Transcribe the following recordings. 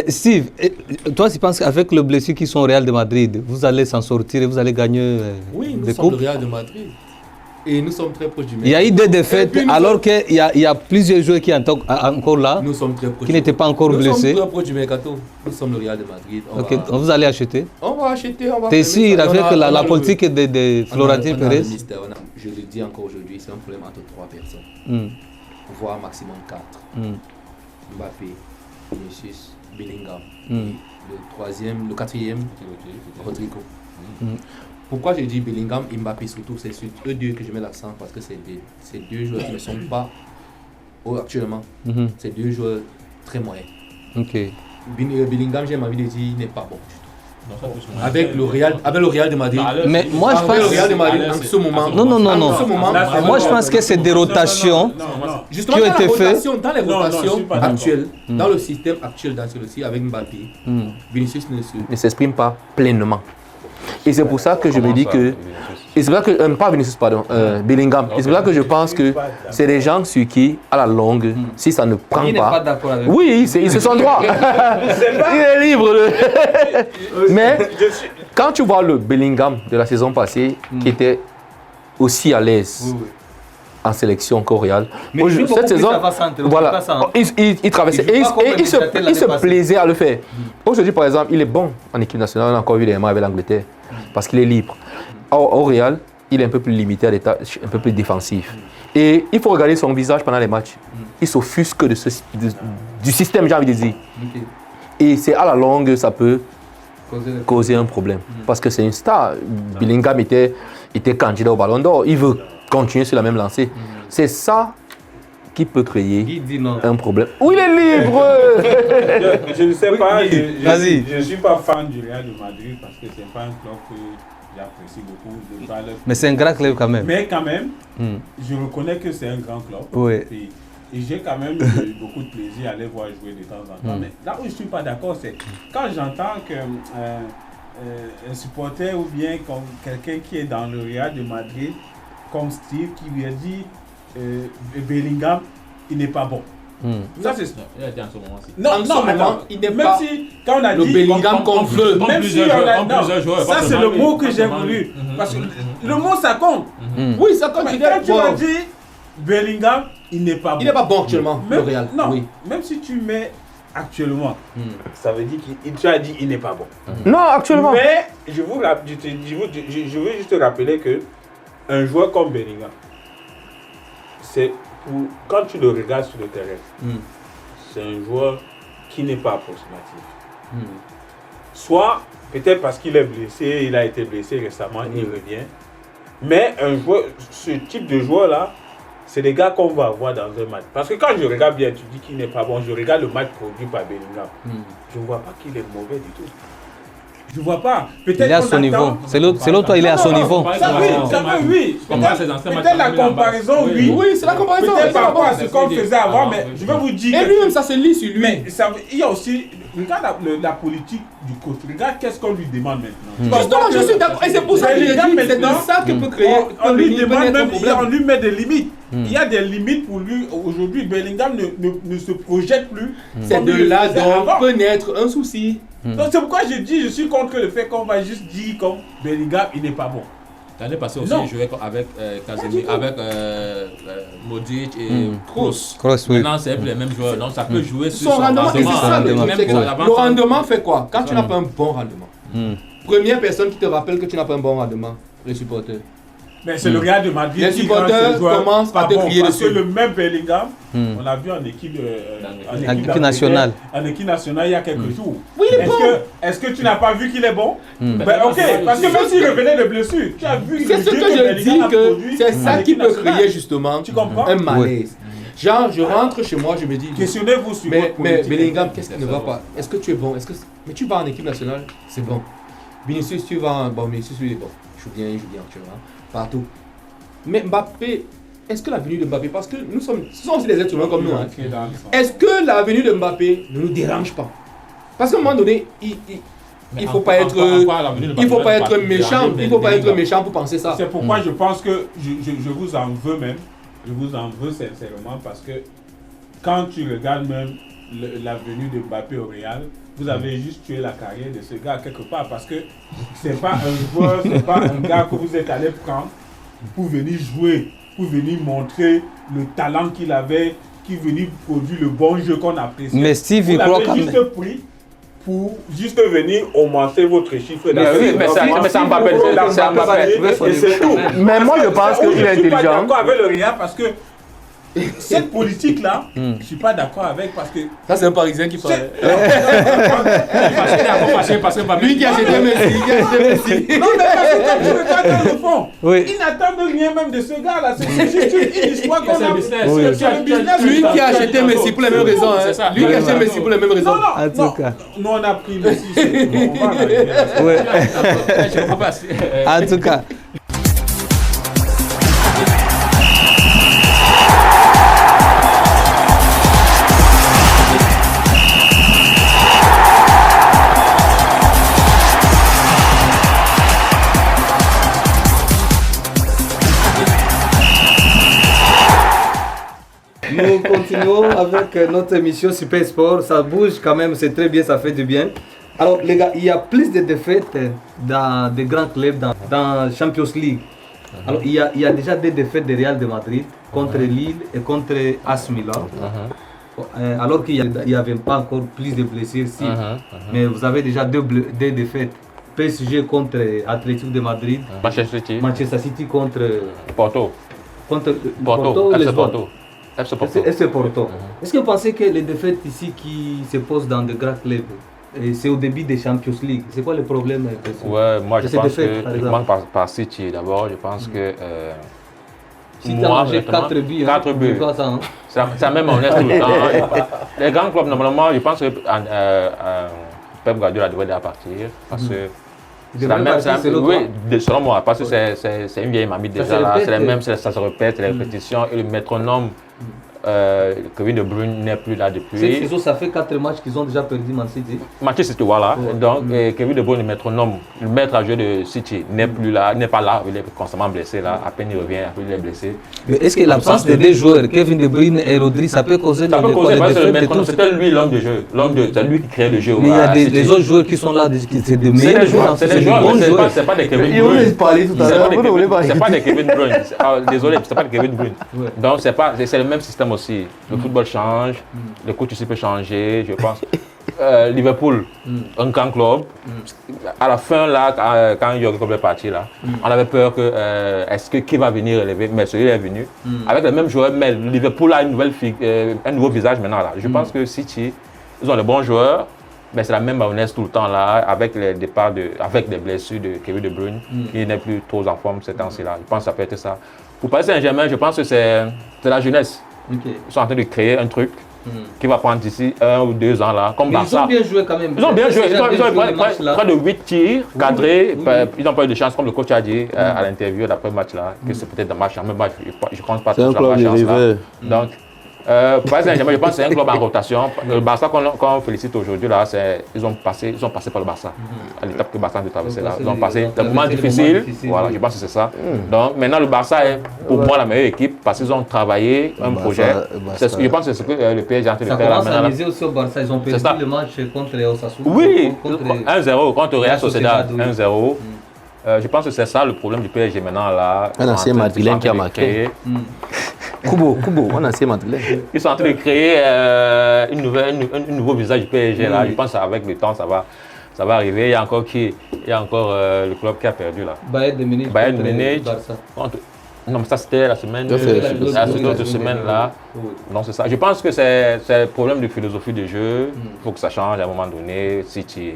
Steve, toi, tu penses qu'avec le blessure qui sont au Real de Madrid, vous allez s'en sortir et vous allez gagner Oui, nous des sommes coupes? le Real de Madrid. Et nous sommes très proches du Il y a eu des défaites alors qu'il y a plusieurs joueurs qui sont encore là, nous sommes très proches qui n'étaient pas encore blessés. Nous sommes très proches du mercato. Nous sommes le Real de Madrid. Vous allez acheter? On va acheter, on va. T'es sûr avec la politique de Florentino Pérez? Je le dis encore aujourd'hui, c'est un problème entre 3 personnes. Voire maximum 4. Mbappé, Vinicius, Bellingham. Le quatrième, Rodrigo. Pourquoi je dis Bellingham et Mbappé surtout, c'est sur eux deux que je mets l'accent parce que c'est deux joueurs qui ne sont pas actuellement. C'est deux joueurs très moyens. Bellingham, j'ai envie de dire, il n'est pas bon du tout. Avec le Real de Madrid. Mais moi je pense le Real de Madrid en ce moment. Non. Moi je pense que c'est des rotations justement qui ont été faites. Dans les rotations actuelles, dans le système actuel d'Ancelotti avec Mbappé, Vinicius ne s'exprime pas pleinement. Et c'est pour ça que je me dis que. Et c'est pour ça que. Pas Vinicius, pardon. Bellingham. Et c'est pour ça que je pense que c'est des gens sur qui, à la longue, si ça ne prend Il n'est pas d'accord avec vous. oui, ils se sont droits. Il est libre. Mais quand tu vois le Bellingham de la saison passée, qui était aussi à l'aise en sélection qu'au Real. Mais cette saison, voilà, il traversait et il se plaisait à le faire. Aujourd'hui, par exemple, il est bon en équipe nationale. On a encore vu les mains avec l'Angleterre parce qu'il est libre. Au Real, il est un peu plus limité à l'état, un peu plus défensif. Et il faut regarder son visage pendant les matchs. Il s'offusque du système, j'ai envie de dire. Et c'est à la longue, ça peut causer un problème. Parce que c'est une star. Bellingham était candidat au Ballon d'Or. Il veut continuer sur la même lancée. C'est ça qui peut créer un problème. Où il est libre. Je ne sais pas. Vas-y. Je ne suis pas fan du Real de Madrid parce que ce n'est pas un club que j'apprécie beaucoup. Mais c'est un grand club quand même. Mais quand même, je reconnais que c'est un grand club. Oui. Et j'ai quand même eu beaucoup de plaisir à les voir jouer de temps en temps. Mais là où je ne suis pas d'accord, c'est quand j'entends qu'un supporter ou bien quelqu'un qui est dans le Real de Madrid, comme Steve, qui lui a dit Bellingham, il n'est pas bon. Ça, c'est Il a dit en ce moment-ci. Non, il n'est même pas si, quand on a le dit Bellingham qu'on veut. même si ça c'est le mot que j'ai voulu. Parce que le mot, ça compte. Oui, ça compte. Mais quand tu as dit Bellingham, il n'est pas bon. Il n'est pas bon actuellement, le Real. Non, Oui. même si tu mets actuellement, ça veut dire qu'il tu as dit il n'est pas bon. Non, actuellement. Mais je veux juste rappeler que un joueur comme Bellingham, c'est quand tu le regardes sur le terrain, c'est un joueur qui n'est pas approximatif. Soit peut-être parce qu'il est blessé, il a été blessé récemment, il revient. Mais un joueur, ce type de joueur-là, c'est des gars qu'on va avoir dans un match. Parce que quand je regarde bien, tu dis qu'il n'est pas bon, je regarde le match produit par Bellingham. Je ne vois pas qu'il est mauvais du tout. Je ne vois pas. Il est à son niveau. Selon toi, il est à son niveau. Oui. Peut-être la comparaison, oui. Oui, c'est la comparaison. Peut-être par rapport à ce qu'on faisait avant, mais je vais vous dire. Et lui-même, ça se lit sur lui. Mais il y a aussi. Regarde la politique du coach. Regarde qu'est-ce qu'on lui demande maintenant. Justement, je suis d'accord. Et c'est pour ça que je dis c'est de ça que peut créer. On lui demande même, on lui met des limites. Il y a des limites pour lui. Aujourd'hui, Bellingham ne se projette plus. C'est de là dont peut naître un souci. Donc c'est pourquoi je suis contre le fait qu'on va juste dire comme Bellingham, il n'est pas bon. L'année passée aussi, il jouait avec Casemiro, avec Modric et Kroos. Maintenant, c'est les mêmes joueurs. Donc ça peut jouer sur son rendement. Et c'est ça le rendement fait quoi? Quand tu n'as pas un bon rendement. Première personne qui te rappelle que tu n'as pas un bon rendement, les supporters. Mais c'est le Real de Madrid les supporters commencent à te crier dessus. Parce que le même Bellingham, on l'a vu en équipe nationale. En équipe nationale il y a quelques jours. Oui, il est bon. Est-ce que tu n'as pas vu qu'il est bon? Ok, parce que même s'il revenait de blessure, tu as vu c'est ce que je dis que c'est ça qui peut créer justement un malaise. Genre, je rentre chez moi, je me dis. Questionnez-vous sur mais Bellingham, qu'est-ce qui ne va pas? Est-ce que tu es bon? Mais tu vas en équipe nationale, c'est bon. Vinicius, tu vas en. Bon, Vinicius, il est bon. Je joue bien actuellement. Partout. Mais Mbappé, est-ce que la venue de Mbappé, parce que ce sont aussi des êtres humains comme nous, hein, est-ce que la venue de Mbappé ne nous dérange pas? Parce qu'à un moment donné, il ne faut pas être méchant, il faut pas être méchant pour penser ça. C'est pourquoi je pense que je vous en veux même, je vous en veux sincèrement parce que quand tu regardes même la venue de Mbappé au Real, vous avez juste tué la carrière de ce gars quelque part parce que c'est pas un joueur, c'est pas un gars que vous êtes allé prendre pour venir jouer, pour venir montrer le talent qu'il avait, qui venait produire le bon jeu qu'on apprécie. Mais Steve, vous l'avez juste pris pour juste venir augmenter votre chiffre d'affaires. Oui, mais c'est Mbappé. Et c'est tout. Mais moi, je pense qu'il est Je suis pas intelligent. d'accord avec le Real parce que cette politique-là, je suis pas d'accord avec parce que... Ça, c'est un Parisien qui parle. Parce que Lui qui a acheté Messi. Non, mais parce que quand tu regardes dans le fond, Oui. ils n'attendent rien même de ce gars-là. C'est juste une histoire qu'on a. C'est le business. Oui. C'est le business. Lui qui a acheté Messi pour les mêmes raisons. C'est ça. Lui qui a acheté Messi pour les mêmes raisons. En tout cas. Nous, on a pris Messi. On va en arriver. Ouais. Je ne peux pas. En tout cas. Nous continuons avec notre émission Super Sport. Ça bouge quand même, c'est très bien, ça fait du bien. Alors les gars, il y a plus de défaites dans des grands clubs, dans Champions League. Alors il y a déjà des défaites de Real de Madrid contre Lille et contre AS Milan. Alors qu'il n'y avait pas encore plus de blessures. Si. Mais vous avez déjà deux défaites. PSG contre Atlético de Madrid. Manchester City contre Porto. Porto, FC Lisbonne. Porto. FC Porto. FC Porto. Est-ce que vous pensez que les défaites ici qui se posent dans de grands clubs, c'est au début des Champions League? C'est quoi le problème? Ouais, moi je ces pense défaites, que par je exemple. commence par City d'abord. Je pense que Si tu as mangé 4 buts, 4 hein, buts. c'est quoi ça, hein? Ça même on laisse tout le temps. Les grands clubs normalement, je pense que Pep Guardiola devrait déjà partir parce que Il devrait partir, selon toi? oui, selon moi, parce que c'est une vieille mamie Ça déjà se là. répète. C'est les mêmes, ça se répète, les répétitions et le métronome. Kevin De Bruyne n'est plus là Cette depuis. saison, ça fait 4 matchs qu'ils ont déjà perdu Man City. Manchester City, voilà. Ouais. Donc, Kevin De Bruyne, le métronome, le maître à jeu de City, n'est plus là, n'est pas là. Il est constamment blessé là. À peine il revient, après il est blessé. Mais est-ce que l'absence de deux joueurs, Kevin De Bruyne et Rodri, ça peut causer Ça peut causer parce que le défaites de métronome, tous? c'était lui l'homme de jeu. C'est lui qui créait le jeu. Mais il y a à des City. autres joueurs qui sont là, c'est des C'est meilleurs des joueurs, joueurs. c'est des joueurs, bons mais joueurs. c'est pas des Kevin De Il voulait Bruyne. parler tout à C'est l'heure. pas des Vous ne voulez pas Kevin- c'est pas des écouter. Kevin De Bruyne. Désolé, c'est pas des Kevin De Bruyne. Ouais. Donc c'est le même système aussi. Le football change, le coach aussi peut changer, je pense. Liverpool, un grand club. À la fin là, quand Jürgen Klopp est parti là, on avait peur que est-ce que qui va venir relever, mais celui-là est venu avec le même joueur, mais Liverpool a un nouveau visage maintenant là. Je pense que City, ils ont de bons joueurs. Mais c'est la même mayonnaise tout le temps là, avec les départs avec des blessures de Kevin De Bruyne, qui n'est plus trop en forme ces temps-ci là. Je pense que ça peut être ça. Pour Paris Saint-Germain, je pense que c'est la jeunesse. Ok. Ils sont en train de créer un truc qui va prendre d'ici 1 ou 2 ans là, comme Mais ils Barça. ont bien joué quand même. Ils ont bien joué, ils ont joué le près match, là. près de 8 tirs cadrés, oui. ils n'ont pas eu de chance, comme le coach a dit à l'interview d'après le match là, que c'est peut-être un match, mais moi je ne pense pas que C'est un c'est la club de chance là. rival. Donc, Paris Saint-Germain, je pense que c'est un club en rotation. Le Barça qu'on félicite aujourd'hui, là, ils ont passé par le Barça. À l'étape que le Barça a dû traverser là. Ils ont passé des moments difficiles. Voilà, je pense que c'est ça. Donc maintenant, le Barça est pour moi la meilleure équipe parce qu'ils ont travaillé un projet. C'est ce que je pense que c'est ce que le PSG est en train de Ça faire là commence à maintenant. miser aussi au Barça. Ils ont perdu ça. le match contre Osasuna. Oui, Contre 1-0 contre Real Sociedad. oui. 1-0. Je pense que c'est ça le problème du PSG maintenant là. Un ancien madrilène qui a marqué. Kubo, un ancien madrilène. Ils sont en train de créer un nouveau visage du PSG là. Je pense qu'avec le temps ça va arriver. Il y a encore le club qui a perdu là. Bayern de Munich. Bayern contre Munich. Barça. Non mais ça c'était la semaine. Ça, c'est l'autre semaine là. Oui. Non c'est ça. Je pense que c'est un problème de philosophie de jeu. Il faut que ça change à un moment donné. City,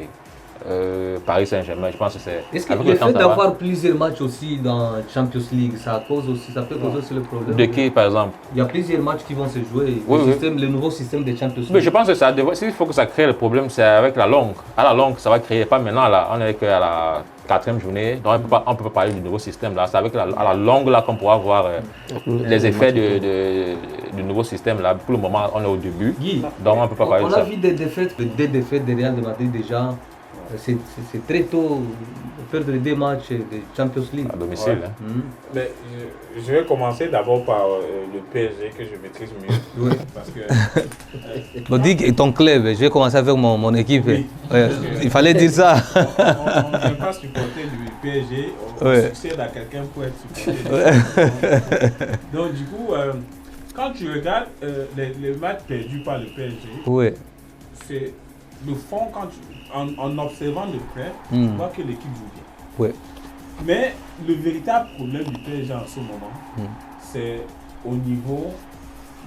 Paris Saint-Germain, je pense que c'est. Est-ce que avec le le temps, fait ça va. d'avoir plusieurs matchs aussi dans Champions League, ça peut causer aussi le problème? De qui par exemple? Il y a plusieurs matchs qui vont se jouer. Oui, oui. Le nouveau système de Champions League. Mais je pense que ça devrait. S'il faut que ça crée le problème, c'est avec la longue. À la longue, ça va créer. Pas maintenant là. On est qu'à la 4e journée. Donc on peut pas parler du nouveau système là. C'est avec à la longue là qu'on pourra voir les effets du nouveau système là. Pour le moment, on est au début. Guy, Donc on peut pas parler de on ça. a vu des défaites de Real de Madrid déjà c'est très tôt de perdre 2 matchs de Champions League. À domicile. Ouais. Mais je vais commencer d'abord par le PSG que je maîtrise mieux. Oui. Parce que. On dit que ton club, je vais commencer avec mon équipe. Oui. Il fallait dire ça. On ne vient pas supporter du PSG, on succède à quelqu'un pour être supporté. Donc, du coup, quand tu regardes les matchs perdus par le PSG, c'est le fond, en observant de près, tu vois que l'équipe joue bien. Mais le véritable problème du PSG en ce moment, c'est au niveau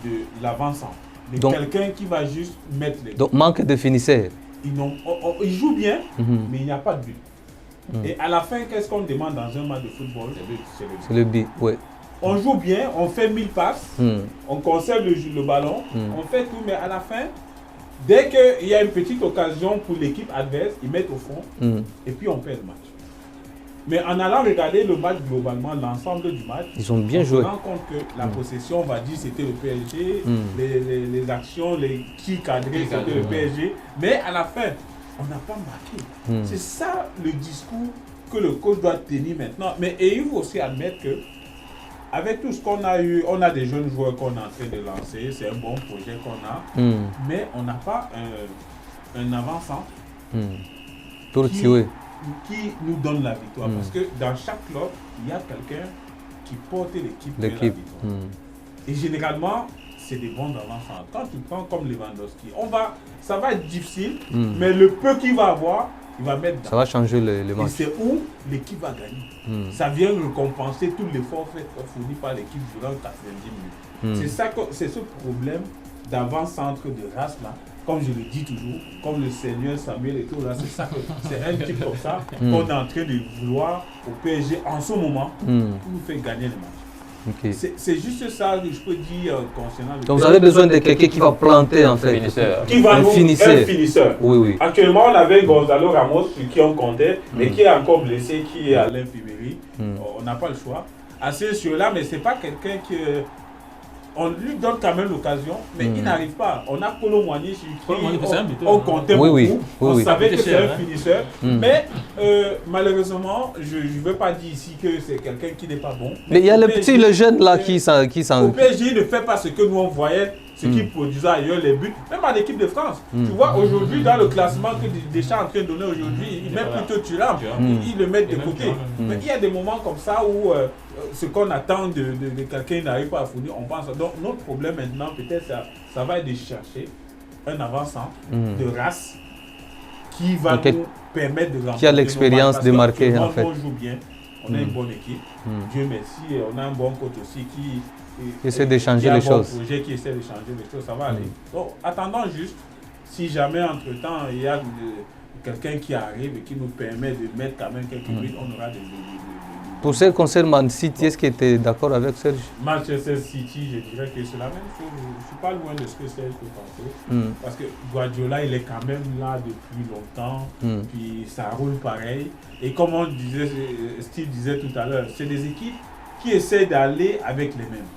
de l'avant-centre. Quelqu'un qui va juste mettre les buts. Donc, manque de finisseurs. Ils jouent bien, mais il n'y a pas de but. Et à la fin, qu'est-ce qu'on demande dans un match de football? C'est le but, oui. On joue bien, on fait 1000 passes, on conserve le ballon, on fait tout, mais à la fin, dès qu'il y a une petite occasion pour l'équipe adverse, ils mettent au fond et puis on perd le match. Mais en allant regarder le match globalement, l'ensemble du match, ils ont bien joué. On se rend compte que la possession, on va dire, c'était le PSG, les actions, les kicks cadrés, c'était le PSG, mais à la fin, on n'a pas marqué. C'est ça le discours que le coach doit tenir maintenant. Mais il faut aussi admettre que avec tout ce qu'on a eu, on a des jeunes joueurs qu'on est en train de lancer, c'est un bon projet qu'on a, mais on n'a pas un avant-centre qui nous donne la victoire. Parce que dans chaque club, il y a quelqu'un qui porte l'équipe vers la victoire. Et généralement, c'est des bons avant-centres. Quand tu prends comme Lewandowski, ça va être difficile, mais le peu qu'il va avoir, il va mettre dans. Ça va changer le match. Et c'est où l'équipe va gagner. Ça vient récompenser tout l'effort fourni par l'équipe durant 90 minutes. C'est ce problème d'avant-centre de race là. Comme je le dis toujours, comme le Seigneur Samuel et tout là, c'est un type comme ça qu'on est en train de vouloir au PSG en ce moment pour nous faire gagner le match. C'est juste ça que je peux dire concernant le. Donc vous avez besoin de quelqu'un qui va planter en fait. Un finisseur. Oui. Actuellement, on avait Gonzalo Ramos sur qui on comptait, mais qui est encore blessé, qui est à l'infirmerie. On n'a pas le choix. Assez sur là, mais c'est pas quelqu'un qui. On lui donne quand même l'occasion, mais il n'arrive pas. On a Kolo Muani sur qui on comptait beaucoup. On savait que c'est un finisseur. Mais malheureusement, je ne veux pas dire ici que c'est quelqu'un qui n'est pas bon. Mais il y a le jeune là qui s'en. Au PSG, il ne fait pas ce que nous on voyait, ce qu'il produisait ailleurs, les buts. Même en équipe de France. Tu vois, aujourd'hui, dans le classement que Deschamps est en train de donner aujourd'hui, il met plutôt Thuram. Il le met de côté. Mais il y a des moments comme ça où ce qu'on attend de quelqu'un n'arrive pas à fournir, on pense. Donc notre problème maintenant, peut-être, ça va être de chercher un avant-centre de race qui va nous permettre de remporter. Qui a l'expérience de marquer en fait. On joue bien, on a une bonne équipe. Dieu merci, on a un bon coach aussi qui essaie de changer les choses. Projet qui essaie de changer les choses, ça va aller. Donc attendons juste, si jamais entre-temps il y a quelqu'un qui arrive et qui nous permet de mettre quand même quelques buts, on aura des. Pour ce qui concerne Man City, est-ce que tu es d'accord avec Serge? Manchester City, je dirais que c'est la même chose. Je ne suis pas loin de ce que Serge peut penser. Parce que Guardiola, il est quand même là depuis longtemps. Puis ça roule pareil. Et comme on disait, Steve disait tout à l'heure, c'est des équipes qui essaient d'aller avec les mêmes.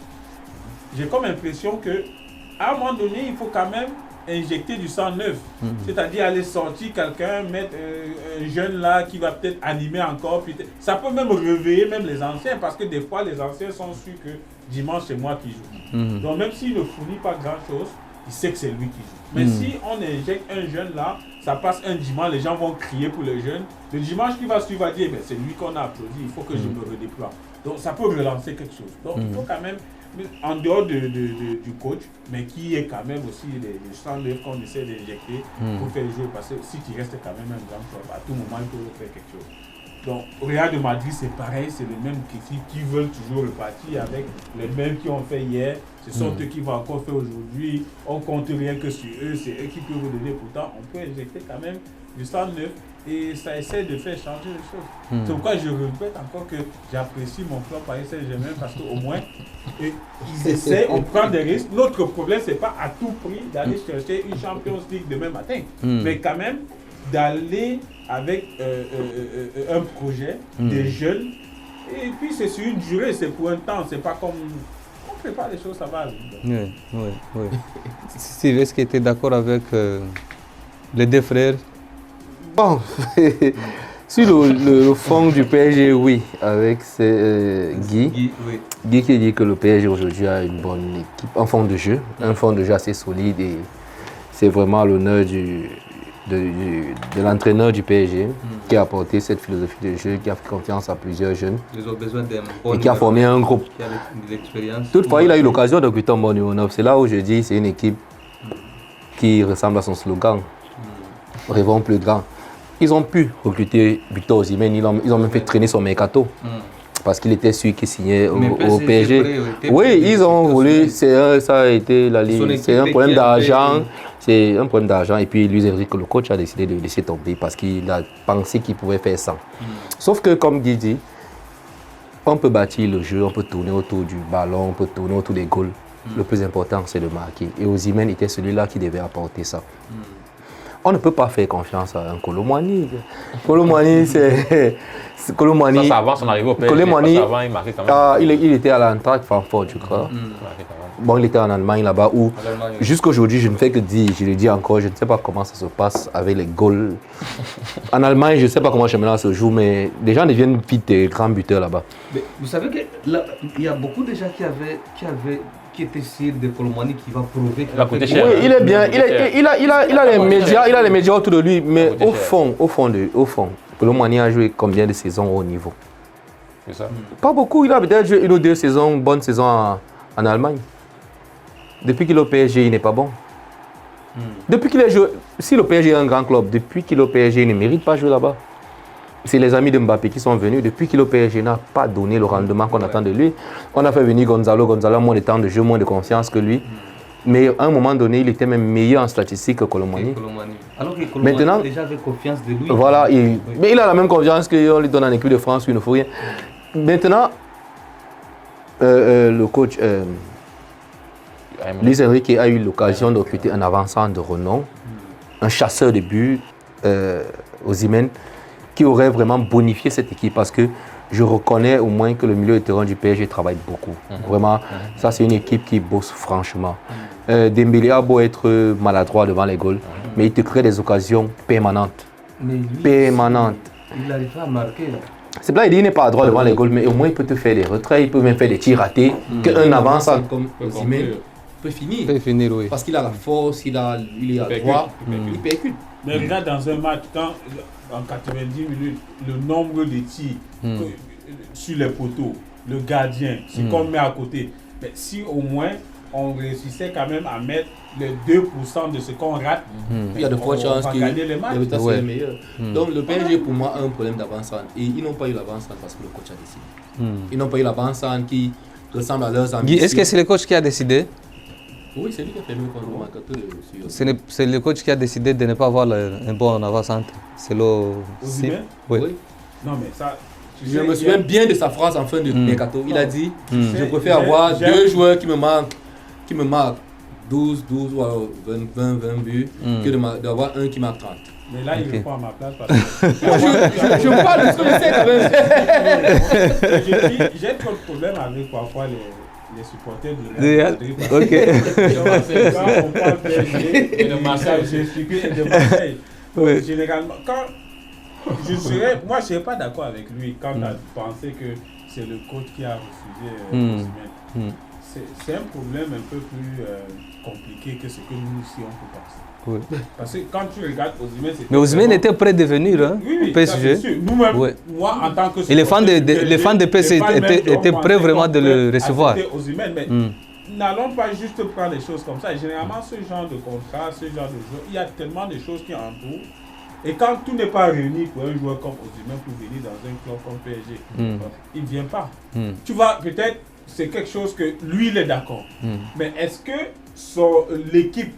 J'ai comme l'impression qu'à un moment donné, il faut quand même injecter du sang neuf. C'est-à-dire aller sortir quelqu'un, mettre un jeune là qui va peut-être animer encore. Ça peut même réveiller même les anciens parce que des fois les anciens sont sûrs que dimanche c'est moi qui joue. Donc même s'il ne fournit pas grand-chose, il sait que c'est lui qui joue. Mais si on injecte un jeune là, ça passe un dimanche, les gens vont crier pour le jeune. Le dimanche qui va suivre va dire c'est lui qu'on a applaudi, il faut que je me redéploie. Donc ça peut relancer quelque chose. Donc il faut quand même, en dehors du coach, mais qui est quand même aussi les 109 qu'on essaie d'injecter pour faire jouer. Parce que si tu restes quand même un grand club, à tout moment il peut faire quelque chose. Donc au Real de Madrid c'est pareil, c'est les mêmes qui veulent toujours repartir avec les mêmes qui ont fait hier. Ce sont eux qui vont encore faire aujourd'hui. On compte rien que sur eux, c'est eux qui peuvent vous donner. Pourtant on peut injecter quand même du 109 et ça essaie de faire changer les choses. C'est pourquoi je répète encore que j'apprécie mon club Paris Saint-Germain parce qu'au moins ils essaient, on prend des risques. Notre problème c'est pas à tout prix d'aller chercher une Champions League demain matin, mais quand même d'aller avec un projet des jeunes et puis c'est sur une durée, c'est pour un temps, c'est pas comme on fait pas les choses, ça va aller. Oui. Steve, est-ce que tu es d'accord avec les deux frères? Bon, sur le fond du PSG, oui, avec Guy. Oui. Guy qui dit que le PSG aujourd'hui a une bonne équipe, un fond de jeu assez solide et c'est vraiment l'honneur de l'entraîneur du PSG qui a apporté cette philosophie de jeu, qui a fait confiance à plusieurs jeunes et qui a formé un groupe. Qui a de l'expérience. Toutefois, il a eu l'occasion de recruter un bon numéro 9. C'est là où je dis c'est une équipe qui ressemble à son slogan. Rêvons plus grand. Ils ont pu recruter Victor Osimhen, ils ont même fait traîner son mercato. Parce qu'il était celui qui signait au PSG. Oui, ils ont voulu, ça a été c'est un problème d'argent. C'est un problème d'argent. Et puis Luis Enrique, le coach, a décidé de laisser tomber parce qu'il a pensé qu'il pouvait faire ça. Sauf que, comme Guy dit, on peut bâtir le jeu, on peut tourner autour du ballon, on peut tourner autour des goals. Le plus important, c'est de marquer. Et Osimhen était celui-là qui devait apporter ça. On ne peut pas faire confiance à un Kolo Muani. Kolo Muani, c'est... Kolo Muani... Ça, avant son arrivée au PSG, Kolo Muani, avant, il marquait quand même. il était à l'Eintracht Francfort, je crois. Bon, il était en Allemagne là-bas où, jusqu'aujourd'hui, je ne fais que dire, je le dis encore, je ne sais pas comment ça se passe avec les goals. En Allemagne, je ne sais pas comment Chamberlain se joue, mais les gens deviennent vite des grands buteurs là-bas. Mais vous savez qu'il y a beaucoup de gens qui étaient sûrs de Kolo Muani qui va prouver qu'il va coûter cher. Oui, il est bien, il a les médias autour de lui, mais au fond, Kolo Muani a joué combien de saisons au haut niveau? C'est ça. Pas beaucoup, il a peut-être joué une ou deux saisons, bonne saison en Allemagne. Depuis qu'il est au PSG, il n'est pas bon. Depuis qu'il est joué, si le PSG est un grand club, depuis qu'il est au PSG, il ne mérite pas jouer là-bas. C'est les amis de Mbappé qui sont venus. Depuis qu'il est au PSG, il n'a pas donné le rendement qu'on attend de lui. On a fait venir Gonzalo a moins de temps de jeu, moins de confiance que lui. Mais à un moment donné, il était même meilleur en statistique que Kolo Muani. Alors que Kolo Muani déjà avait confiance de lui. Voilà, mais il a la même confiance qu'on lui donne en équipe de France, il ne faut rien. Maintenant, le coach Luis Enrique a eu l'occasion de recruter un avançant de renom, un chasseur de buts, Osimhen, qui aurait vraiment bonifié cette équipe parce que je reconnais au moins que le milieu de terrain du PSG travaille beaucoup. Vraiment, ça c'est une équipe qui bosse franchement. Dembélé a beau être maladroit devant les goals, mais il te crée des occasions permanentes. Permanentes. Il n'arrive pas à marquer. C'est là, il n'est pas droit devant les goals, mais au moins il peut te faire des retraits, il peut même faire des tirs ratés, qu'un avançant comme Osimhen peut finir. Oui. Parce qu'il a la force, il est à droit, il percute. Mais regarde dans un match, quand en 90 minutes, le nombre de tirs sur les poteaux, le gardien, ce qu'on met à côté, mais si au moins on réussissait quand même à mettre les 2% de ce qu'on rate, il y a de fortes chances qu'il gagner les matchs. C'est le meilleur. Donc le PSG pour moi a un problème d'avant-centre et ils n'ont pas eu l'avant-centre parce que le coach a décidé. Ils n'ont pas eu l'avant-centre qui ressemble à leurs ambitions. Est-ce que c'est le coach qui a décidé? Oui, c'est lui qui a permis qu'on le marque. C'est le coach qui a décidé de ne pas avoir un bon avant-centre. C'est le... Oui. Non mais ça... Je me souviens bien de sa phrase en fin de mercato. Il a dit, je préfère avoir deux joueurs qui me marquent 12 ou 20 buts que d'avoir un qui marque 30. Mais là, il répond à ma place parce que... je me parle de ce que je sais quand même. J'ai trop de problèmes avec parfois les supporters de Real Madrid. Quand on parle PSG, de Marseille, de Marseille. Généralement, quand moi je ne serais pas d'accord avec lui quand il a pensé que c'est le coach qui a refusé Osimhen. C'est un problème un peu plus compliqué que ce que nous aussi on peut penser. Oui. Parce que quand tu regardes Osimhen, mais Osimhen était prêt de venir au PSG. Nous-mêmes, moi en tant que... Et les fans de PSG étaient prêts vraiment de le recevoir. Osimhen, mais n'allons pas juste prendre les choses comme ça. Et généralement, ce genre de contrat, ce genre de jeu, il y a tellement de choses qui entourent. Et quand tout n'est pas réuni pour un joueur comme Osimhen pour venir dans un club comme PSG, il ne vient pas. Tu vois, peut-être c'est quelque chose que lui, il est d'accord. Mais est-ce que l'équipe,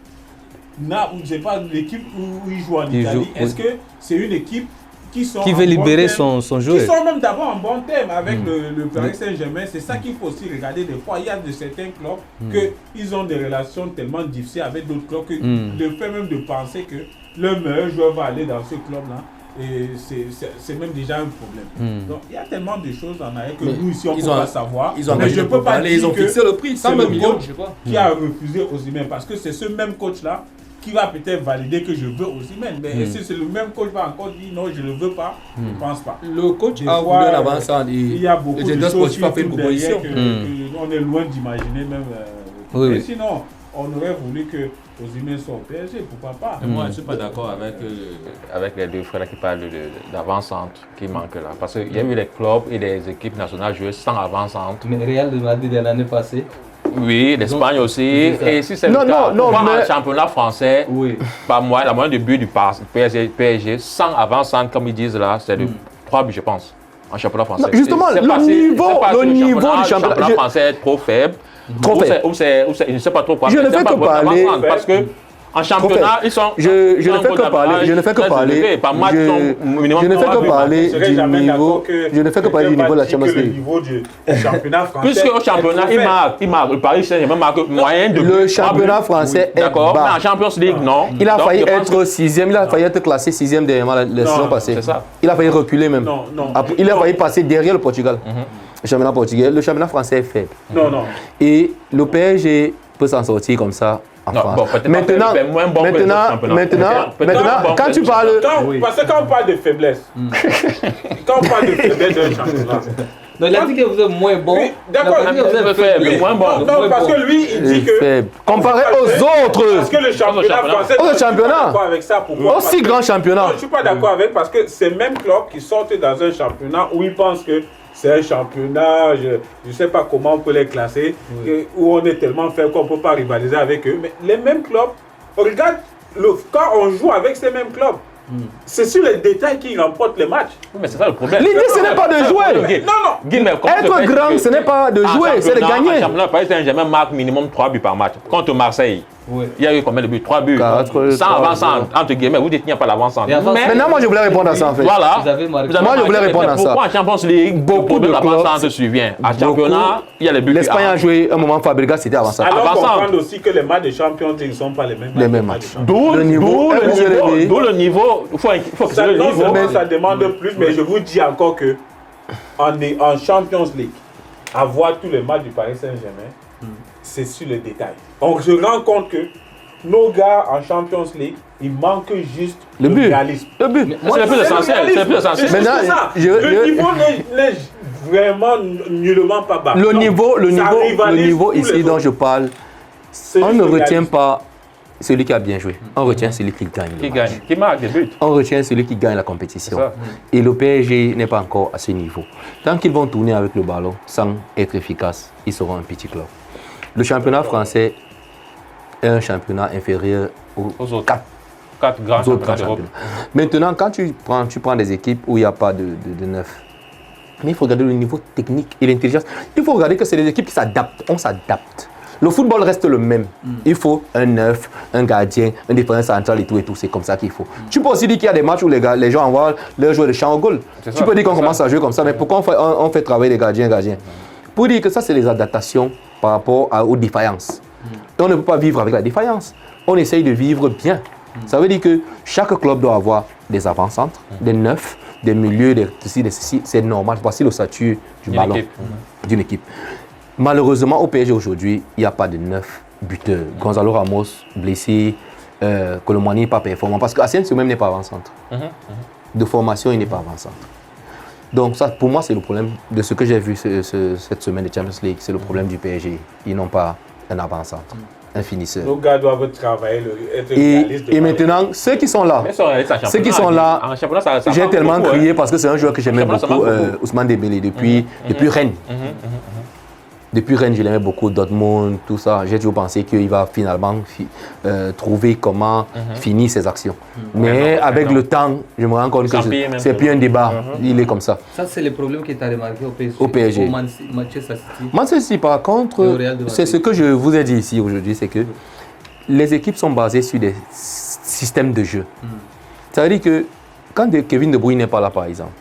je sais pas, l'équipe où il joue en Italie, est-ce que c'est une équipe qui veut libérer son joueur? Qui sont même d'abord en bon terme avec le Paris Saint-Germain. C'est ça qu'il faut aussi regarder des fois. Il y a de certains clubs qu'ils ont des relations tellement difficiles avec d'autres clubs que le fait même de penser que le meilleur joueur va aller dans ce club-là, et c'est même déjà un problème. Donc il y a tellement de choses en arrière que nous ici on ne peut pas savoir. Mais je ne peux pas dire ils ont fixé le prix, 100 millions, qui a refusé Osimhen parce que c'est ce même coach-là qui va peut-être valider que je veux Osimhen. Mais est-ce que c'est le même coach va encore dire non, je ne le veux pas? Je ne pense pas. Le coach a voulu un avancement. Il y a beaucoup de choses qui fait une proposition. On est loin d'imaginer même. Sinon, on aurait voulu que Osimhen soit au PSG, pourquoi pas? Moi, je ne suis pas d'accord avec les deux frères qui parlent d'avant-centre qui manquent là. Parce qu'il y a eu des clubs et des équipes nationales jouer sans avant-centre. Mais Real de Madrid l'année passée. Oui, l'Espagne aussi. Et si c'est le cas, dans le championnat français, pas moi, la moyenne de but du PSG, sans avant-centre, comme ils disent là, c'est de 3 buts, je pense, en championnat français. Non, justement, le niveau du championnat français est trop faible. Trop faible. Je ne sais pas trop quoi. Je ne fais que parler. Parce que en championnat, ils sont. Je ne fais que parler. Je ne fais que parler. Je ne fais que parler du niveau. Je ne fais que parler du niveau de la Champions League. Le niveau du championnat français. Puisque au championnat, il marque. Le Paris Saint-Germain marque moyen de. Le championnat français est d'accord. bas. Mais en Champions League, non. Il a failli être 6e. Il a failli être classé 6e dernièrement la saison passée. C'est ça. Il a failli reculer même. Il a failli passer derrière le Portugal. Le championnat portugais. Le championnat français est faible. Non. Et le PSG peut s'en sortir comme ça. Maintenant, quand tu parles... Parce que quand on parle de faiblesse, quand on parle de faiblesse d'un championnat... Donc il a dit que vous êtes moins bon. Oui, d'accord, il a dit que vous êtes faible. Moins bon. Non, parce que lui, il dit que... Faible. Comparé aux autres. Parce que le championnat français... Autre championnat. Aussi grand championnat. Non, je ne suis pas d'accord avec, parce que ces mêmes clubs qui sortent dans un championnat où ils pensent que c'est un championnat, je ne sais pas comment on peut les classer, où on est tellement faible qu'on ne peut pas rivaliser avec eux. Mais les mêmes clubs, regarde, quand on joue avec ces mêmes clubs, c'est sur les détails qui remportent les matchs. Oui, mais c'est ça le problème. L'idée, ce n'est pas de jouer. Non. Être grand, ce n'est pas de jouer, c'est de gagner. En championnat, Paris Saint-Germain marque minimum 3 buts par match. Contre Marseille, il y a eu combien de buts? 3 buts. Sans avant-centre, entre guillemets, vous dites qu'il n'y a pas l'avant-centre. Maintenant, moi, je voulais répondre à ça, en fait. Voilà. Moi, je voulais répondre à ça. Pourquoi en Champions League, beaucoup de l'avant-centre survient? En championnat, il y a les buts. L'Espagne a joué un moment, Fabregas, c'était avant-centre. Alors, comprendre aussi que les matchs de Champions League ne sont pas les mêmes matchs. D'où le niveau. Il faut que ça, non seulement ça demande plus, mais je vous dis encore que en Champions League, avoir tous les matchs du Paris Saint-Germain, c'est sur le détail. On se rend compte que nos gars en Champions League, il manque juste le réalisme. Le but. C'est le plus essentiel. Maintenant, le niveau n'est vraiment nullement pas bas. Le niveau ici dont je parle, on ne retient pas celui qui a bien joué. On retient celui qui gagne. Qui marque des buts. On retient celui qui gagne la compétition. Et le PSG n'est pas encore à ce niveau. Tant qu'ils vont tourner avec le ballon sans être efficaces, ils seront un petit club. Le championnat français est un championnat inférieur aux autres 4 grands championnats. Maintenant, quand tu prends des équipes où il n'y a pas de neuf, mais il faut regarder le niveau technique et l'intelligence. Il faut regarder que c'est des équipes qui s'adaptent. On s'adapte. Le football reste le même. Il faut un neuf, un gardien, un défenseur central et tout. C'est comme ça qu'il faut. Tu peux aussi dire qu'il y a des matchs où les gens envoient leurs joueurs de champ au goal. Tu peux dire qu'on commence à jouer comme ça, mais pourquoi on fait travailler les gardiens? Pour dire que ça, c'est les adaptations par rapport aux défaillances. Et on ne peut pas vivre avec la défaillance. On essaye de vivre bien. Ça veut dire que chaque club doit avoir des avant-centres, des neufs, des milieux, des ceci. C'est normal. Voici le statut du ballon d'une équipe. Malheureusement, au PSG aujourd'hui, il n'y a pas de neuf buteurs. Gonzalo Ramos, blessé, Colomani n'est pas performant. Parce qu'Asensio même n'est pas avant-centre. De formation, il n'est pas avant-centre. Donc ça, pour moi, c'est le problème de ce que j'ai vu cette semaine de Champions League. C'est le problème du PSG. Ils n'ont pas un avant-centre, un finisseur. Nos gars doivent travailler, être réalistes. Et maintenant, ceux qui sont là, j'ai tellement crié parce que c'est un joueur que j'aimais beaucoup, Ousmane Dembélé, depuis Rennes. Depuis Rennes, je l'aimais beaucoup, Dortmund, tout ça. J'ai toujours pensé qu'il va finalement trouver comment finir ses actions. Mais avec le temps, je me rends compte que c'est plus un débat. Il est comme ça. Ça, c'est le problème que tu as remarqué au PSG. Au Manchester City. Manchester City, par contre, c'est ce que je vous ai dit ici aujourd'hui, c'est que les équipes sont basées sur des systèmes de jeu. Ça veut dire que quand Kevin De Bruyne n'est pas là, par exemple,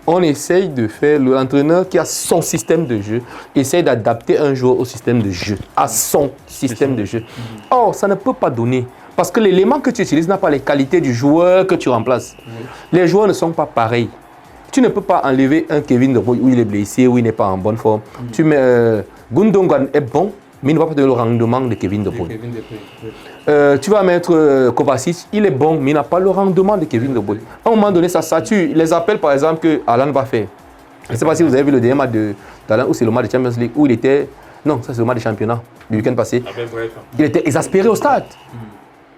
on essaye de faire, l'entraîneur qui a son système de jeu, essaye d'adapter un joueur au système de jeu, à son système de jeu. Or, ça ne peut pas donner, parce que l'élément que tu utilises n'a pas les qualités du joueur que tu remplaces. Les joueurs ne sont pas pareils. Tu ne peux pas enlever un Kevin De Bruyne où il est blessé, où il n'est pas en bonne forme. Tu mets Gundogan est bon, mais il ne va pas donner le rendement de Kevin De Bruyne. Tu vas mettre Kovacic, il est bon, mais il n'a pas le rendement de Kevin De Bruyne. À un moment donné, ça sature. Les appels, par exemple, que Alan va faire. Je ne sais pas si vous avez vu le dernier match d'Alan, ou c'est le match de Champions League, où il était... Non, ça c'est le match de championnat du week-end passé. Il était exaspéré au stade.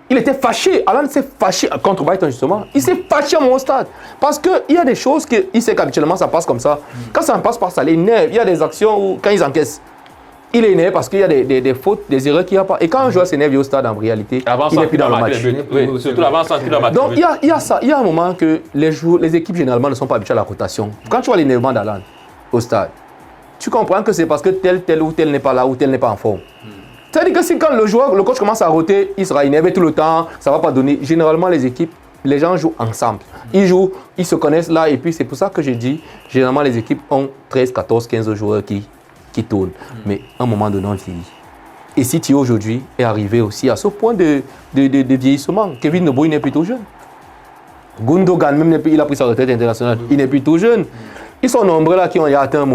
Il était fâché. Alan s'est fâché contre Brighton, justement. Il s'est fâché au stade. Parce qu'il y a des choses qu'il sait qu'habituellement ça passe comme ça. Quand ça ne passe pas, ça l'énerve. Il y a des actions où, quand ils encaissent, il est énervé parce qu'il y a des fautes, des erreurs qu'il n'y a pas. Et quand un joueur s'énerve au stade, en réalité, il n'est plus dans le match. Oui, surtout l'avant-centre. Donc il y a ça. Il y a un moment que les équipes généralement ne sont pas habituées à la rotation. Quand tu vois l'énervement d'Alan au stade, tu comprends que c'est parce que tel ou tel n'est pas là ou tel n'est pas en forme. C'est-à-dire que si quand le coach commence à roter, il sera énervé tout le temps, ça ne va pas donner. Généralement, les équipes, les gens jouent ensemble. Ils jouent, ils se connaissent là, et puis c'est pour ça que j'ai dit, généralement, les équipes ont 13, 14, 15 joueurs qui tournent. Mais à un moment donné, on vieillit. Et City aujourd'hui est arrivé aussi à ce point de vieillissement. Kevin De Bruyne n'est plus tout jeune. Gundogan, même il a pris sa retraite internationale, il n'est plus tout jeune. Ils sont nombreux là qui ont atteint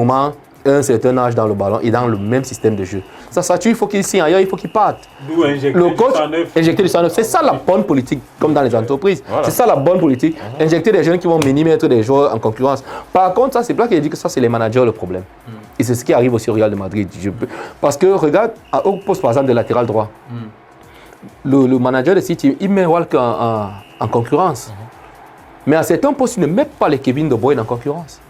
un certain âge dans le ballon et dans le même système de jeu. Ça sature, il faut qu'ils signent ailleurs, il faut qu'ils partent. Le coach, injecter du sang neuf, c'est ça la bonne politique, comme dans les entreprises. Voilà. C'est ça la bonne politique. Injecter des jeunes qui vont mettre des joueurs en concurrence. Par contre, ça, c'est pas qu'il dit que ça, c'est les managers le problème. Et c'est ce qui arrive aussi au Real de Madrid. Parce que, regarde, au poste par exemple de latéral droit, le manager de City, il met Walker en concurrence. Mais à certains postes, il ne met pas les Kevin De Bruyne en concurrence.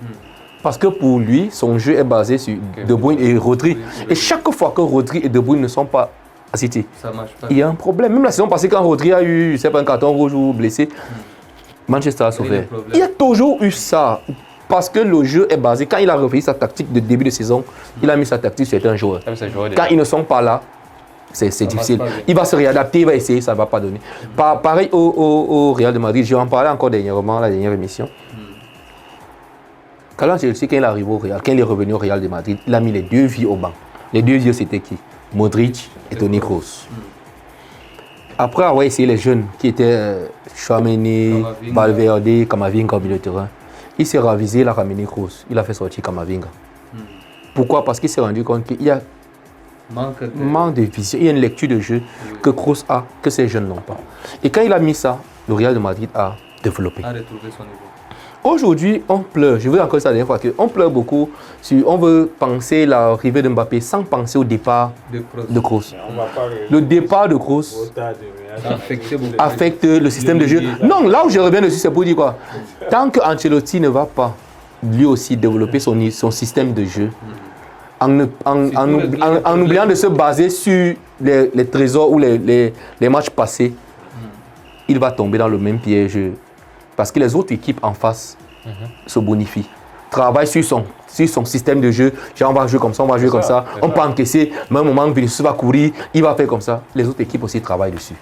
Parce que pour lui, son jeu est basé sur De Bruyne et Rodri. Et chaque fois que Rodri et De Bruyne ne sont pas à City, il y a un problème. Même la saison passée, quand Rodri a eu, c'est pas un carton rouge ou blessé, Manchester a souffert. Il y a toujours eu ça. Parce que le jeu est basé. Quand il a réveillé sa tactique de début de saison, il a mis sa tactique sur certains joueurs. Quand ils ne sont pas là, c'est difficile. Il va se réadapter, il va essayer, ça ne va pas donner. Pareil au Real de Madrid, je vais en parler encore dernièrement, la dernière émission. Carlo Ancelotti, quand il est arrivé au Real, quand il est revenu au Real de Madrid, il a mis les deux vieux au banc. Les deux vieux, c'était qui? Modric et Toni Kroos. Après avoir essayé les jeunes qui étaient Chouameni, Valverde, Camavinga au milieu de terrain, il s'est ravisé, il a ramené Kroos. Il a fait sortir Camavinga. Pourquoi? Parce qu'il s'est rendu compte qu'il y a manque de vision, il y a une lecture de jeu que Kroos a, que ces jeunes n'ont pas. Et quand il a mis ça, le Real de Madrid a développé. A retrouvé son niveau. Aujourd'hui, on pleure. Je veux encore dire ça la dernière fois qu'on pleure beaucoup. On veut penser l'arrivée de Mbappé sans penser au départ de Kroos. Le départ de Kroos affecte le système de jeu. Non, là où je reviens dessus, c'est pour dire quoi? Tant que Ancelotti ne va pas lui aussi développer son système de jeu, en oubliant de se baser sur les trésors ou les matchs passés, il va tomber dans le même piège. Parce que les autres équipes en face se bonifient, travaillent sur son système de jeu. Genre on va jouer comme ça, on va jouer comme ça. On peut encaisser, mais à un moment, Vinicius va courir, il va faire comme ça. Les autres équipes aussi travaillent dessus.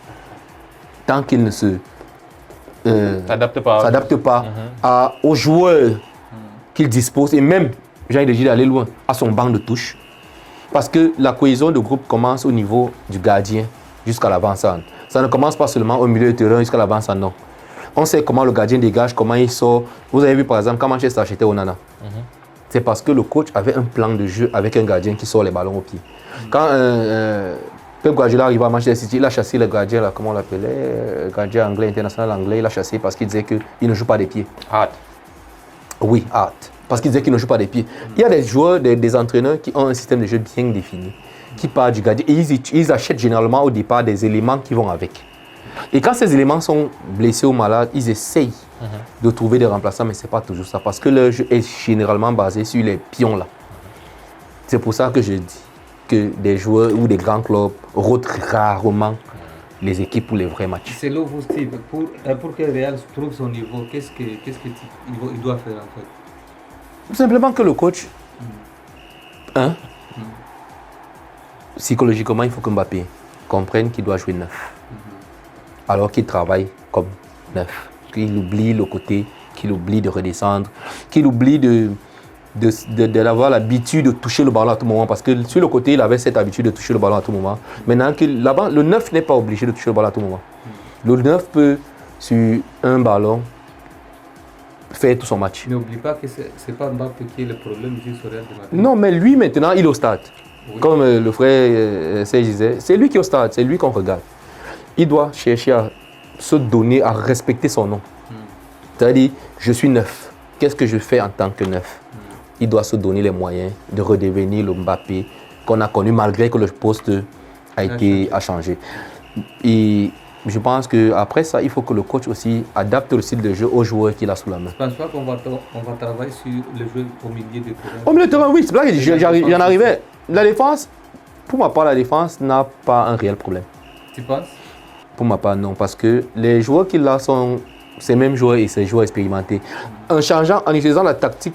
Tant qu'ils ne se s'adaptent pas aux joueurs qu'ils disposent, et même, j'ai envie d'aller loin, à son banc de touche. Parce que la cohésion de groupe commence au niveau du gardien jusqu'à l'avant-centre. Ça ne commence pas seulement au milieu de terrain jusqu'à l'avant-centre, non. On sait comment le gardien dégage, comment il sort. Vous avez vu par exemple quand Manchester achetait Onana. C'est parce que le coach avait un plan de jeu avec un gardien qui sort les ballons au pied. Quand Pep Guardiola arrive à Manchester City, il a chassé le gardien, là, comment on l'appelait, le gardien anglais, international anglais, il a chassé parce qu'il disait qu'il ne joue pas des pieds. Hart. Oui, Hart. Parce qu'il disait qu'il ne joue pas des pieds. Il y a des joueurs, des entraîneurs qui ont un système de jeu bien défini, qui part du gardien. Et ils achètent généralement au départ des éléments qui vont avec. Et quand ces éléments sont blessés ou malades, ils essayent de trouver des remplaçants, mais ce n'est pas toujours ça, parce que le jeu est généralement basé sur les pions là. C'est pour ça que je dis que des joueurs ou des grands clubs rotent rarement les équipes pour les vrais matchs. C'est là vous, Steve, pour que Real trouve son niveau, qu'est-ce qu'il doit faire en fait? Tout simplement que le coach, psychologiquement, il faut que Mbappé comprenne qu'il doit jouer neuf. Alors qu'il travaille comme neuf, qu'il oublie le côté, qu'il oublie de redescendre, qu'il oublie d'avoir l'habitude de toucher le ballon à tout moment, parce que sur le côté, il avait cette habitude de toucher le ballon à tout moment. Maintenant, là-bas, le neuf n'est pas obligé de toucher le ballon à tout moment. Le neuf peut, sur un ballon, faire tout son match. N'oublie pas que ce n'est pas Mbappé qui est le problème juste au Real de Madrid. Non, mais lui, maintenant, il est au stade. Comme le frère Serge disait, c'est lui qui est au stade, c'est lui qu'on regarde. Il doit chercher à se donner, à respecter son nom. C'est-à-dire, je suis neuf. Qu'est-ce que je fais en tant que neuf? Il doit se donner les moyens de redevenir le Mbappé qu'on a connu malgré que le poste a changé. Et je pense qu'après ça, il faut que le coach aussi adapte le style de jeu aux joueurs qu'il a sous la main. Je ne pense pas qu'on va travailler sur le jeu au milieu de terrain. Au milieu de terrain, oui, c'est là que j'en arrivais. La défense, pour ma part, la défense n'a pas un réel problème. Tu penses? Pour ma part, non, parce que les joueurs qu'il a sont ces mêmes joueurs et ces joueurs expérimentés. En changeant, en utilisant la tactique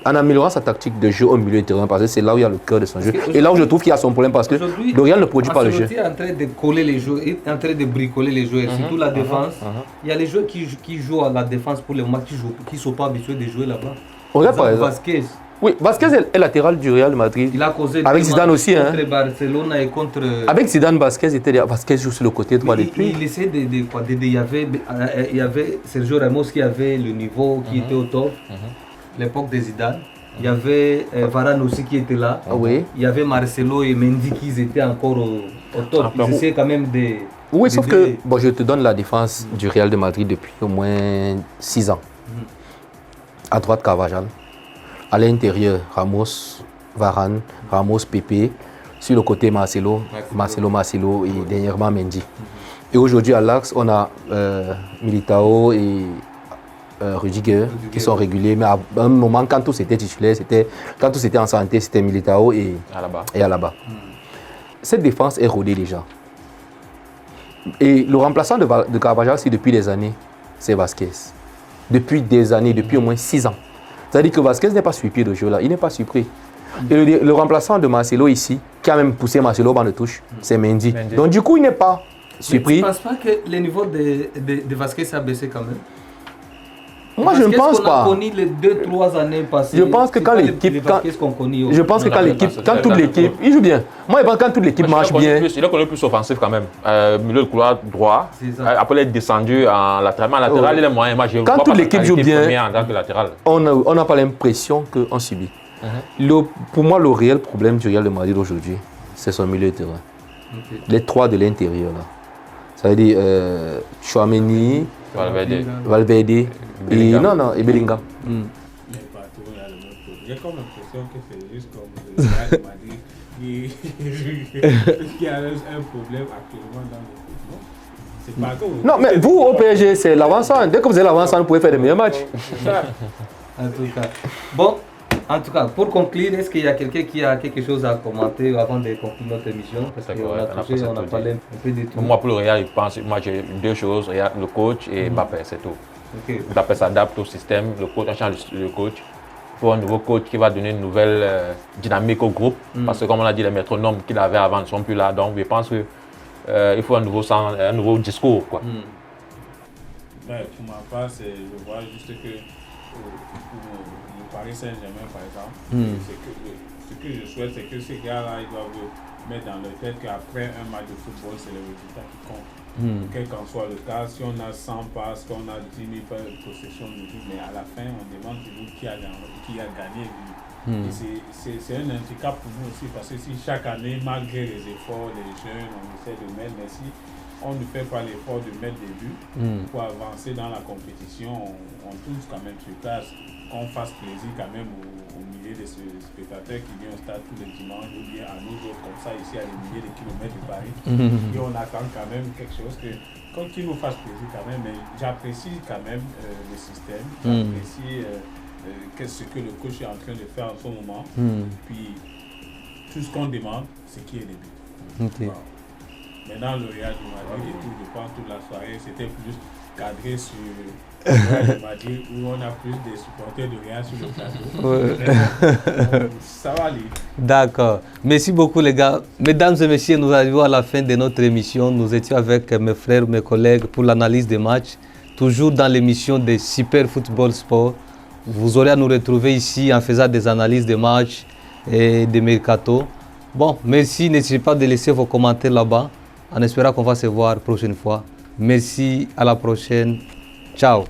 en améliorant sa tactique de jeu au milieu de terrain, parce que c'est là où il y a le cœur de son jeu. Et là où je trouve qu'il y a son problème, parce que le Real ne produit pas le jeu. Il est en train de coller les joueurs, il est en train de bricoler les joueurs, surtout la défense. Il y a les joueurs qui jouent à la défense pour les matchs qui ne sont pas habitués de jouer là-bas. Regarde par exemple. Vasquez. Oui, Vasquez est latéral du Real de Madrid. Il a causé avec Zidane aussi. Contre Barcelone et contre... Avec Zidane, Vasquez joue sur le côté droit de lui. Il essaie il y avait Sergio Ramos qui avait le niveau qui était au top. L'époque de Zidane. Il y avait Varane aussi qui était là. Oui. Il y avait Marcelo et Mendy qui étaient encore au top. Ils essaient quand même de... Oui, sauf que je te donne la défense du Real de Madrid depuis au moins 6 ans. À droite, Carvajal. À l'intérieur, Ramos, Varane, Ramos, Pepe. Sur le côté, Marcelo et dernièrement Mendy. Et aujourd'hui, à l'axe, on a Militao et Rudiger qui sont réguliers. Mais à un moment, quand tous étaient titulaires, quand tous étaient en santé, c'était Militao et Alaba. Cette défense est rodée déjà. Et le remplaçant de Carvajal, c'est depuis des années, c'est Vasquez. Depuis des années, depuis au moins 6 ans. C'est-à-dire que Vasquez n'est pas surpris de jeu là, il n'est pas surpris. Et le remplaçant de Marcelo ici, qui a même poussé Marcelo au banc de touche, c'est Mendy. Donc du coup, il n'est pas surpris. Mais tu ne penses pas que le niveau de Vasquez a baissé quand même? Moi, je ne pense pas. On a connu les 2-3 années passées. Je pense que quand l'équipe, quand toute l'équipe, il joue bien. Moi, je pense que quand toute l'équipe marche bien. Il a connu plus offensif quand même. Milieu de couloir droit. Après, il est descendu en latéral. Latéral, il est moyen. Quand toute l'équipe joue bien, on n'a pas l'impression qu'on subit. Pour moi, le réel problème du Real de Madrid aujourd'hui, c'est son milieu de terrain. Les 3 de l'intérieur. Ça veut dire Tchouaméni, Valverde et Bellingham. J'ai comme l'impression que c'est juste comme le Real de Madrid qui a un problème actuellement dans le foot. Non, mais vous au PSG, c'est l'avancement. Dès que vous avez l'avancement, vous pouvez faire des meilleurs matchs. En tout cas. Bon, en tout cas, pour conclure, est-ce qu'il y a quelqu'un qui a quelque chose à commenter avant de conclure notre émission? Parce qu'on a parlé un peu de tout. Moi, pour le Real, j'ai 2 choses, le coach et Mbappé, c'est tout. Mbappé s'adapte au système, le coach, on change le coach. Il faut un nouveau coach qui va donner une nouvelle dynamique au groupe. Parce que comme on a dit, les métronomes qu'il avait avant ne sont plus là. Donc je pense qu'il faut un nouveau discours. Quoi. Pour ma part, je vois juste que le Paris Saint-Germain, par exemple, ce que je souhaite, c'est que ces gars-là, ils doivent mettre dans leur tête qu'après un match de football, c'est le résultat qui compte. Quel qu'en soit le cas, si on a 100 passes, qu'on a 10 000 possessions de but, mais à la fin, on demande toujours qui a gagné. C'est un handicap pour nous aussi, parce que si chaque année, malgré les efforts des jeunes, on essaie de mettre, mais si on ne fait pas l'effort de mettre des buts pour avancer dans la compétition, on touche quand même sur place. Qu'on fasse plaisir quand même au milieu de ces spectateurs qui viennent au stade tous les dimanches ou bien à nous autres comme ça ici à des milliers de kilomètres de Paris. Et on attend quand même quelque chose qui nous fasse plaisir quand même. Mais j'apprécie quand même le système, j'apprécie ce que le coach est en train de faire en ce moment. Puis tout ce qu'on demande, c'est qu'il y ait des buts. Wow. Maintenant le Real de Madrid et tout, je pense toute la soirée, c'était plus cadré sur Madrid où on a plus de supporters de Real sur le plateau. Ça va aller. D'accord. Merci beaucoup les gars. Mesdames et messieurs, nous arrivons à la fin de notre émission. Nous étions avec mes frères, mes collègues pour l'analyse des matchs. Toujours dans l'émission de Super Football Sport. Vous aurez à nous retrouver ici en faisant des analyses des matchs et des mercato. Bon, merci. N'hésitez pas de laisser vos commentaires là-bas. En espérant qu'on va se voir la prochaine fois. Merci, à la prochaine. Ciao.